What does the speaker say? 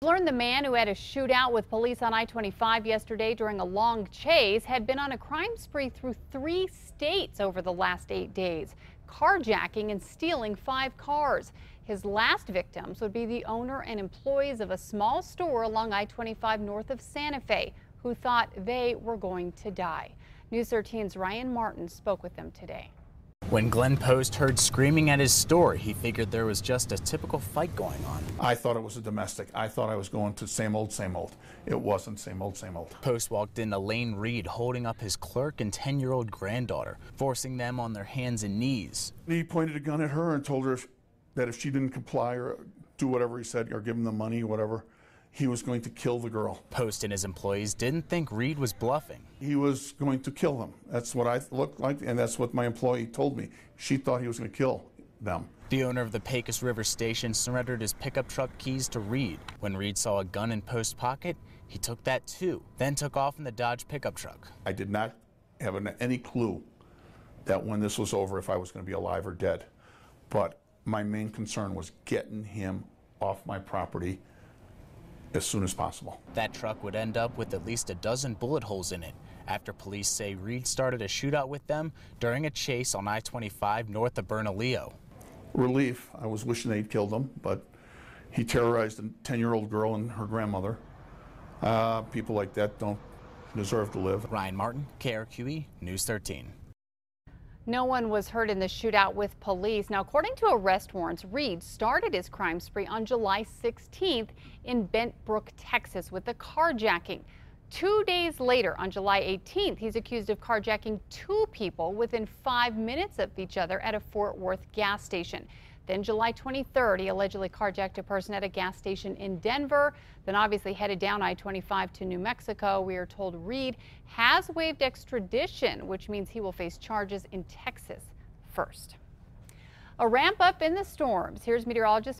Learned the man who had a shootout with police on I-25 yesterday during a long chase had been on a crime spree through 3 states over the last 8 days, carjacking and stealing 5 cars. His last victims would be the owner and employees of a small store along I-25 north of Santa Fe, who thought they were going to die. News 13's Ryan Martin spoke with them today. When Glenn Post heard screaming at his store, he figured there was just a typical fight going on. I thought it was a domestic. I thought I was going to same old, same old. It wasn't same old, same old. Post walked into Lane Reed holding up his clerk and 10-year-old granddaughter, forcing them on their hands and knees. He pointed a gun at her and told her that if she didn't comply or do whatever he said or give him the money or whatever, he was going to kill the girl. Post and his employees didn't think Reed was bluffing. He was going to kill them. That's what I looked like, and that's what my employee told me. She thought he was going to kill them. The owner of the Pecos River station surrendered his pickup truck keys to Reed. When Reed saw a gun in Post's pocket, he took that too, then took off in the Dodge pickup truck. I did not have any clue that when this was over if I was going to be alive or dead. But my main concern was getting him off my property as soon as possible. That truck would end up with at least a dozen bullet holes in it after police say Reed started a shootout with them during a chase on I-25 north of Bernalillo. Relief. I was wishing they'd killed him, but he terrorized a 10-year-old girl and her grandmother. People like that don't deserve to live. Ryan Martin, KRQE, News 13. No one was hurt in the shootout with police. Now, according to arrest warrants, Reed started his crime spree on July 16th in Bent Brook, Texas, with a carjacking. 2 days later, on July 18th, he's accused of carjacking 2 people within 5 minutes of each other at a Fort Worth gas station. Then July 23rd, he allegedly carjacked a person at a gas station in Denver, then obviously headed down I-25 to New Mexico. We are told Reed has waived extradition, which means he will face charges in Texas first. A ramp up in the storms. Here's meteorologist